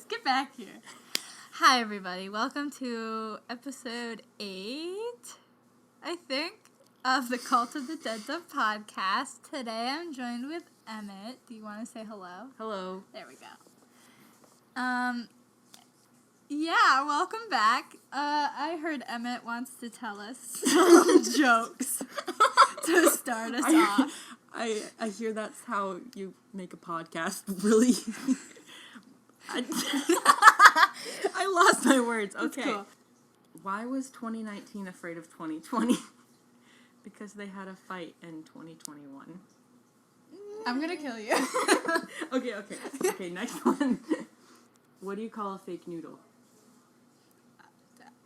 boys, get back here. Hi, everybody. Welcome to episode 8, I think, of the Cult of the Dead podcast. Today I'm joined with Emmet. Do you want to say hello? Hello. There we go. Yeah, welcome back. I heard Emmet wants to tell us some jokes to start us off. I hear that's how you make a podcast. Really? I lost my words. Okay. Cool. Why was 2019 afraid of 2020? Because they had a fight in 2021. I'm gonna kill you. Okay, next one. What do you call a fake noodle?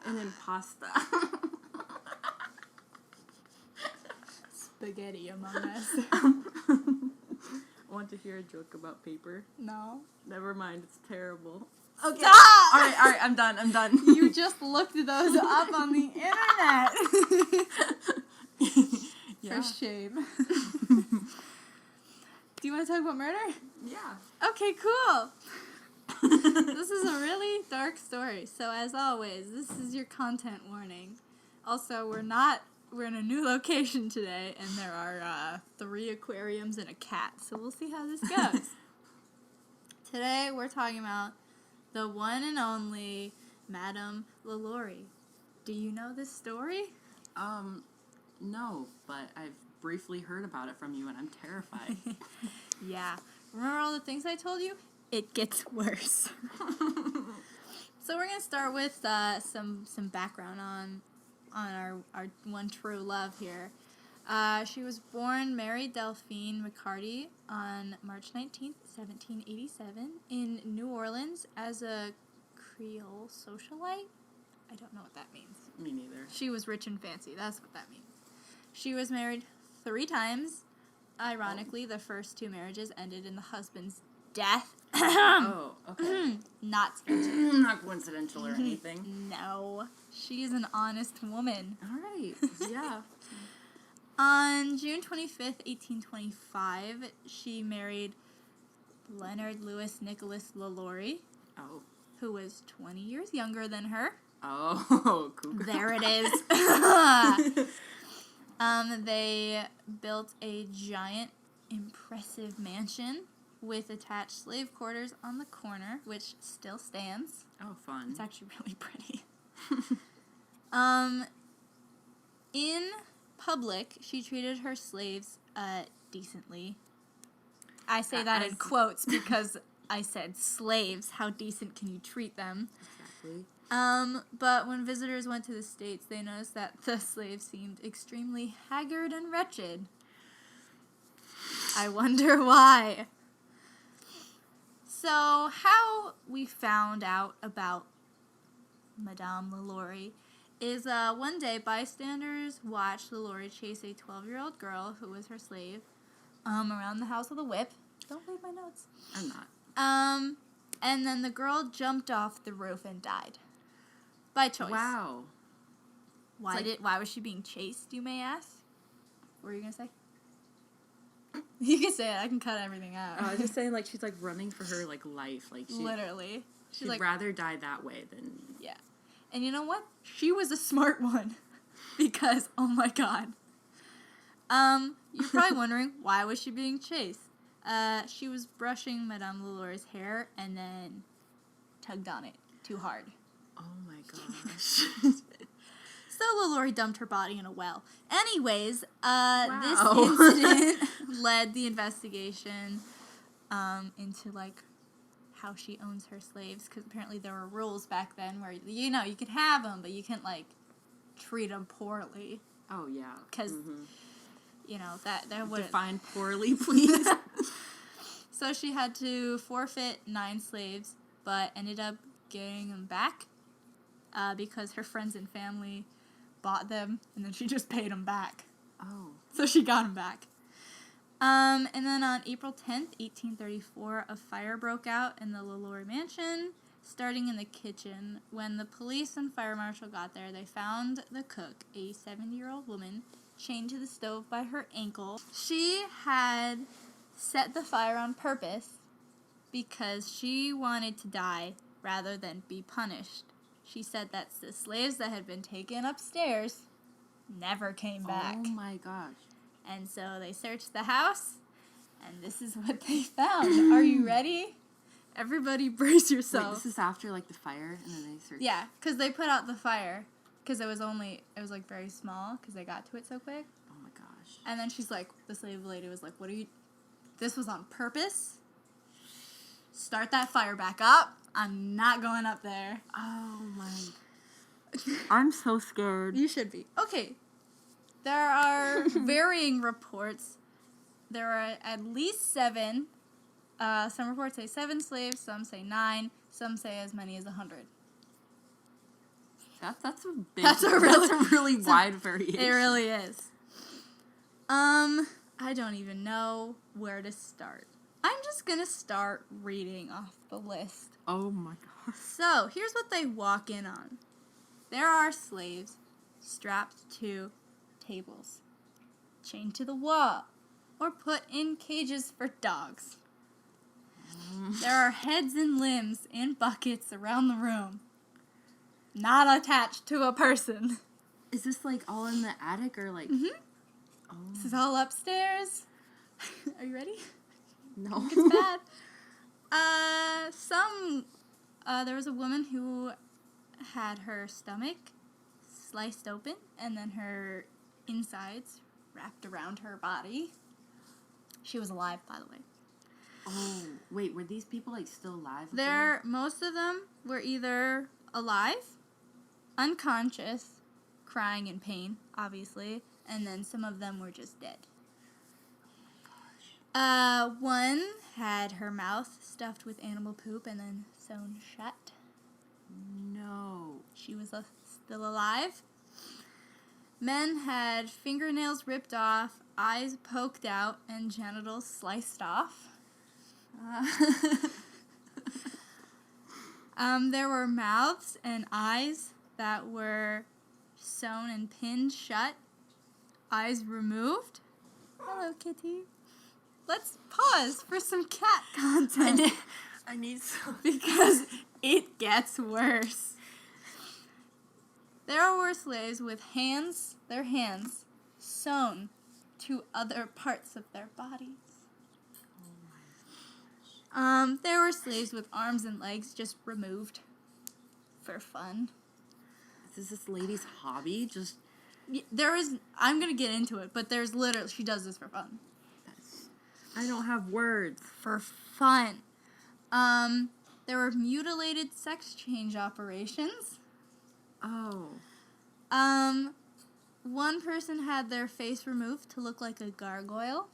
An impasta. Spaghetti among us. Want to hear a joke about paper? No. Never mind, it's terrible. Okay. Stop! Alright, I'm done. You just looked those up on the internet. Yeah. For shame. Do you want to talk about murder? Yeah. Okay, cool. This is a really dark story, so as always, this is your content warning. Also, we're in a new location today, and there are 3 aquariums and a cat, so we'll see how this goes. Today, we're talking about the one and only Madame LaLaurie. Do you know this story? No, but I've briefly heard about it from you, and I'm terrified. Yeah. Remember all the things I told you? It gets worse. So we're going to start with some background on our one true love here. She was born Mary Delphine Riccardi on March 19th, 1787 in New Orleans as a Creole socialite. I don't know what that means. Me neither. She was rich and fancy. That's what that means. She was married 3 times. Ironically, the first 2 marriages ended in the husband's death. Oh, okay. Not sketchy. Not coincidental or anything. No. She is an honest woman. All right. Yeah. On June 25th, 1825, she married Leonard Louis Nicholas LaLaurie, who was 20 years younger than her. Oh, cool. There it is. They built a giant, impressive mansion with attached slave quarters on the corner, which still stands. Oh, fun. It's actually really pretty. In public, she treated her slaves decently. I say that in quotes because I said slaves. How decent can you treat them? Exactly. But when visitors went to the States, they noticed that the slaves seemed extremely haggard and wretched. I wonder why. So, how we found out about Madame LaLaurie is one day bystanders watched LaLaurie chase a 12-year-old girl who was her slave around the house with a whip. Don't read my notes. I'm not. And then the girl jumped off the roof and died. By choice. Wow. Why was she being chased, you may ask? What were you going to say? You can say it. I can cut everything out. I was just saying, she's, running for her, life. Literally. She'd rather die that way than... Yeah. And you know what? She was a smart one. Because, oh my god. You're probably wondering, why was she being chased? She was brushing Madame LaLaurie's hair and then tugged on it too hard. Oh my gosh. So LaLaurie dumped her body in a well. Anyways, wow. This incident led the investigation into, how she owns her slaves, because apparently there were rules back then where, you could have them, but you couldn't, treat them poorly. Oh, yeah. Because, that would... Define poorly, please. So she had to forfeit 9 slaves, but ended up getting them back because her friends and family bought them, and then she just paid them back. Oh. So she got them back. And then on April 10th, 1834, a fire broke out in the LaLaurie mansion, starting in the kitchen. When the police and fire marshal got there, they found the cook, a 70-year-old woman, chained to the stove by her ankle. She had set the fire on purpose because she wanted to die rather than be punished. She said that the slaves that had been taken upstairs never came back. Oh my gosh. And so they searched the house, and this is what they found. Are you ready? Everybody brace yourself. Wait, this is after, like, the fire, and then they searched... Yeah, because they put out the fire, because it was, like, very small, because they got to it so quick. Oh my gosh. And then she's like, the slave lady was like, what are you... This was on purpose. Start that fire back up. I'm not going up there. Oh my... I'm so scared. You should be. Okay. There are varying reports. There are at least 7. Some reports say 7 slaves. Some say 9. Some say as many as 100. That's a big... That's a really wide variation. It really is. I don't even know where to start. I'm just gonna start reading off the list. Oh my gosh. So, here's what they walk in on. There are slaves strapped to tables, chained to the wall, or put in cages for dogs. There are heads and limbs in buckets around the room, not attached to a person. Is this, like, all in the attic, or, like... Mm-hmm. Oh. This is all upstairs. Are you ready? No. It's bad. There was a woman who had her stomach sliced open and then her insides wrapped around her body. She was alive, by the way. Oh, wait, were these people, like, still alive? Most of them were either alive, unconscious, crying in pain, obviously, and then some of them were just dead. One had her mouth stuffed with animal poop and then sewn shut. No. She was still alive. Men had fingernails ripped off, eyes poked out, and genitals sliced off. There were mouths and eyes that were sewn and pinned shut. Eyes removed. Hello, kitty. Let's pause for some cat content. I need some. Because it gets worse. There were slaves with their hands sewn to other parts of their bodies. There were slaves with arms and legs just removed for fun. Is this lady's hobby? Just... I'm going to get into it, but there's literally, she does this for fun. I don't have words. For fun. There were mutilated sex change operations. Oh. One person had their face removed to look like a gargoyle.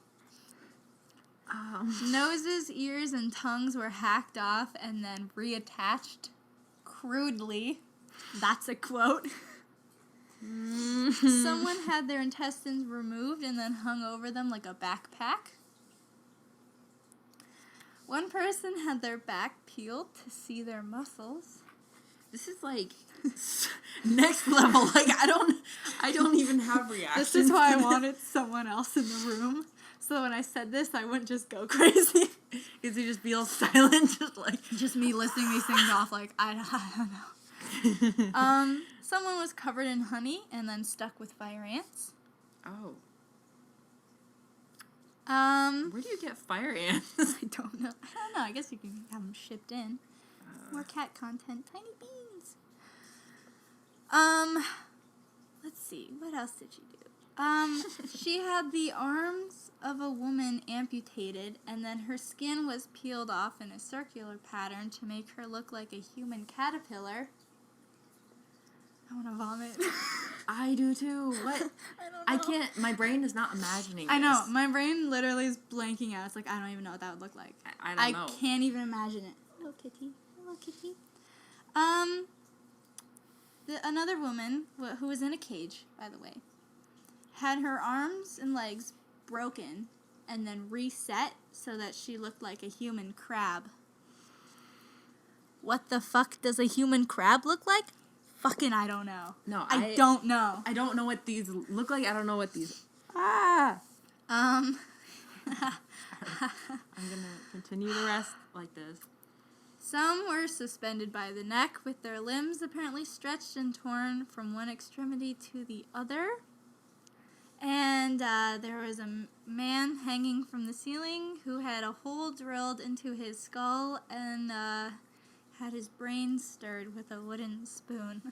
Noses, ears, and tongues were hacked off and then reattached crudely. That's a quote. Someone had their intestines removed and then hung over them like a backpack. One person had their back peeled to see their muscles. This is like next level. Like I don't even have reactions. This is why I wanted someone else in the room. So when I said this, I wouldn't just go crazy. Because you just be all silent, just me listing these things off. Like I don't know. Someone was covered in honey and then stuck with fire ants. Oh. Where do you get fire ants? I don't know. I guess you can have them shipped in. More cat content. Tiny beans. Let's see. What else did she do? She had the arms of a woman amputated, and then her skin was peeled off in a circular pattern to make her look like a human caterpillar. I want to vomit. I do too. What? I don't know. I can't. My brain is not imagining I know. this. My brain literally is blanking out. It's like, I don't even know what that would look like. I don't know. I can't even imagine it. Hello, kitty. Hello, kitty. Another woman, who was in a cage, by the way, had her arms and legs broken and then reset so that she looked like a human crab. What the fuck does a human crab look like? Fucking I don't know. No, I don't know. I don't know what these look like. I don't know what these... I I'm going to continue the rest like this. Some were suspended by the neck, with their limbs apparently stretched and torn from one extremity to the other. And there was a man hanging from the ceiling who had a hole drilled into his skull and had his brain stirred with a wooden spoon.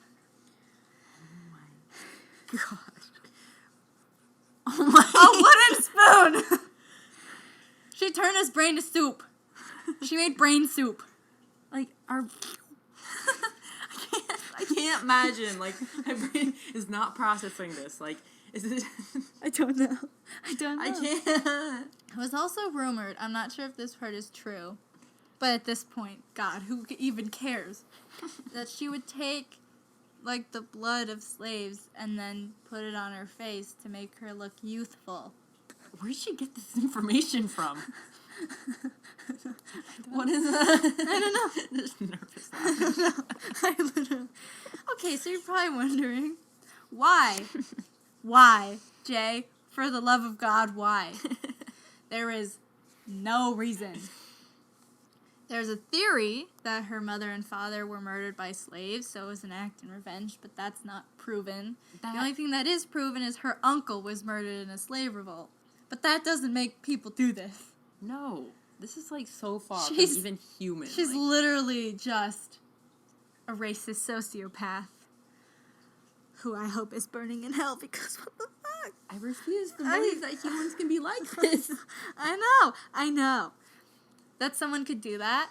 Oh my gosh. Oh my. A wooden spoon! She turned his brain to soup. She made brain soup. Like, I can't imagine. Like, my brain is not processing this. Like, is it? I don't know. I can't. It was also rumored, I'm not sure if this part is true, but at this point, God, who even cares? That she would take, like, the blood of slaves and then put it on her face to make her look youthful. Where did she get this information from? What is that? I don't know. Just nervous. I literally... Okay, so you're probably wondering, why? Why, Jay? For the love of God, why? There is no reason. There's a theory that her mother and father were murdered by slaves, so it was an act in revenge, but that's not proven. The only thing that is proven is her uncle was murdered in a slave revolt. But that doesn't make people do this. No. This is, like, so far from She's even human. She's literally just a racist sociopath who I hope is burning in hell because what the fuck? I refuse to believe that humans can be like this. I know. That someone could do that,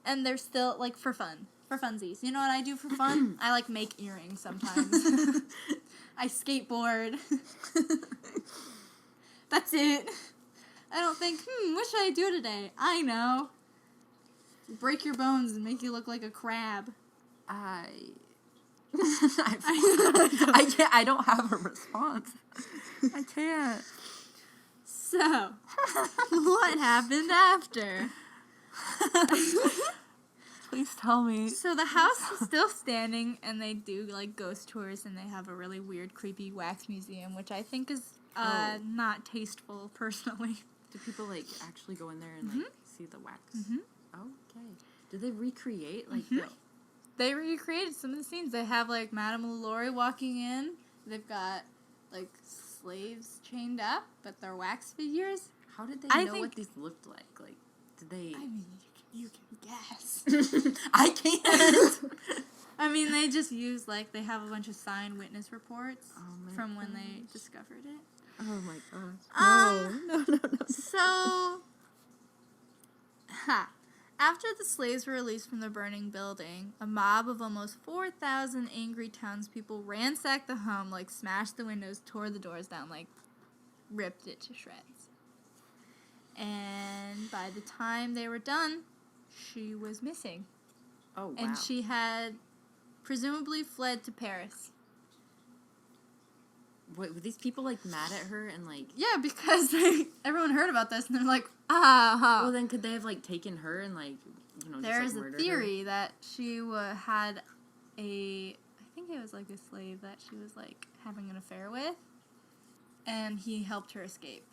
and they're still, like, for fun. For funsies. You know what I do for fun? I, like, make earrings sometimes. I skateboard. That's it. I don't think, what should I do today? I know. Break your bones and make you look like a crab. I can't. I don't have a response. I can't. So, what happened after? Please tell me. So the house is still standing, and they do, like, ghost tours, and they have a really weird, creepy wax museum, which I think is not tasteful, personally. Do people, like, actually go in there and, like, see the wax? Mm-hmm. Okay. Do they recreate, like, They recreated some of the scenes. They have, like, Madame LaLaurie walking in. They've got, like, slaves chained up, but they're wax figures. How did they know what these looked like? Like, did they... I mean, you can guess. I can't! I mean, they just use, like, they have a bunch of signed witness reports from when they discovered it. Oh my gosh. No. So, after the slaves were released from the burning building, a mob of almost 4,000 angry townspeople ransacked the home, like, smashed the windows, tore the doors down, like, ripped it to shreds. And by the time they were done, she was missing. Oh, wow. And she had presumably fled to Paris. Wait, were these people, like, mad at her and, like... Yeah, because everyone heard about this, and they're like, Well, then could they have, like, taken her and, like, you know, there's just, like, murdered a theory that she had I think it was, like, a slave that she was, like, having an affair with, and he helped her escape.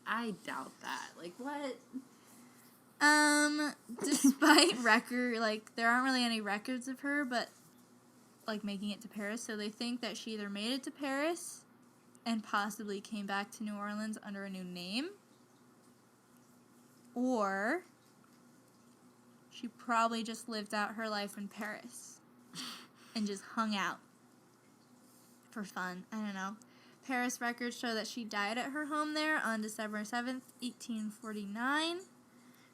I doubt that. Like, what? Despite there aren't really any records of her, but, like, making it to Paris, so they think that she either made it to Paris and possibly came back to New Orleans under a new name, or she probably just lived out her life in Paris and just hung out for fun. I don't know. Paris records show that she died at her home there on December 7th, 1849.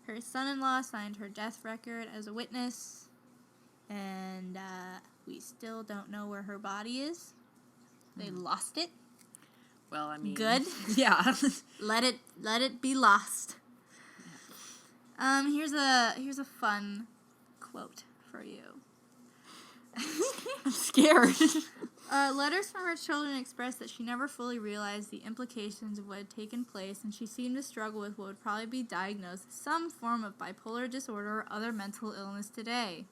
Her son-in-law signed her death record as a witness, and we still don't know where her body is. They lost it. Well, I mean... Good. Yeah. Let it be lost. Here's a fun quote for you. I'm scared. Letters from her children express that she never fully realized the implications of what had taken place, and she seemed to struggle with what would probably be diagnosed as some form of bipolar disorder or other mental illness today.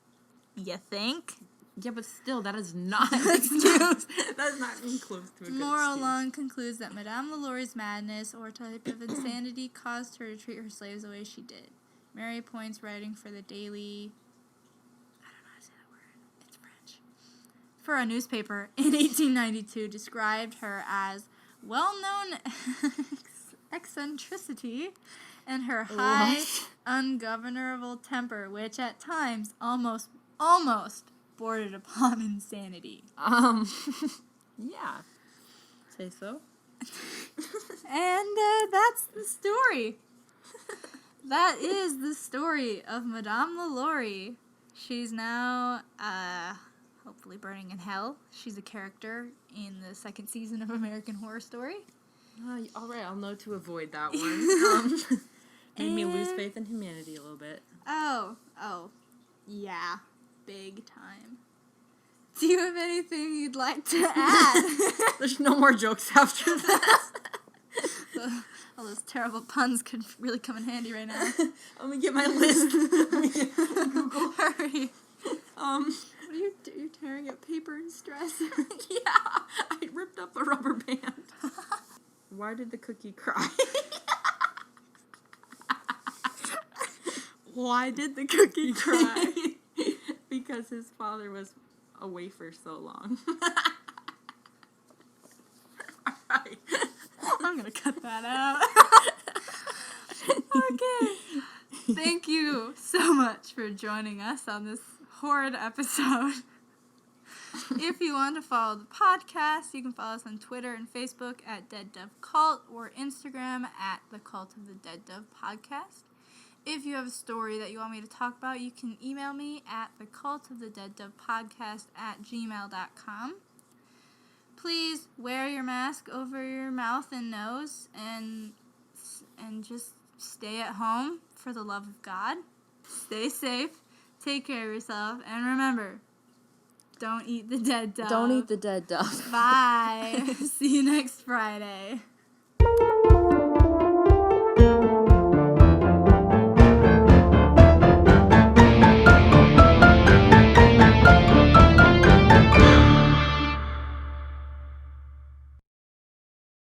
You think? Yeah, but still, that is not an excuse. That is not even close to a good Moral excuse. Long concludes that Madame LaLaurie's madness or type of insanity caused her to treat her slaves the way she did. Mary Point's writing for the Daily... I don't know how to say that word. It's French. For a newspaper in 1892 described her as well-known eccentricity and her high, ungovernable temper, which at times almost bordered upon insanity. Yeah. Say so. And that's the story. That is the story of Madame LaLaurie. She's now, hopefully burning in hell. She's a character in the second season of American Horror Story. All right, I'll know to avoid that one. Made me lose faith in humanity a little bit. Oh, yeah, big time. Do you have anything you'd like to add? There's no more jokes after this. All those terrible puns could really come in handy right now. Let me get my list. Google, hurry. What are you doing? You're tearing up paper in stress. Yeah, I ripped up a rubber band. Why did the cookie cry? Why did the cookie cry? Because his father was away for so long. Alright. I'm gonna cut that out. Okay. Thank you so much for joining us on this horrid episode. If you want to follow the podcast, you can follow us on Twitter and Facebook at Dead Dove Cult or Instagram at the Cult of the Dead Dove Podcast. If you have a story that you want me to talk about, you can email me at thecultofthedeaddovepodcast@gmail.com. Please wear your mask over your mouth and nose and just stay at home for the love of God. Stay safe, take care of yourself, and remember, don't eat the dead dove. Don't eat the dead dove. Bye. See you next Friday.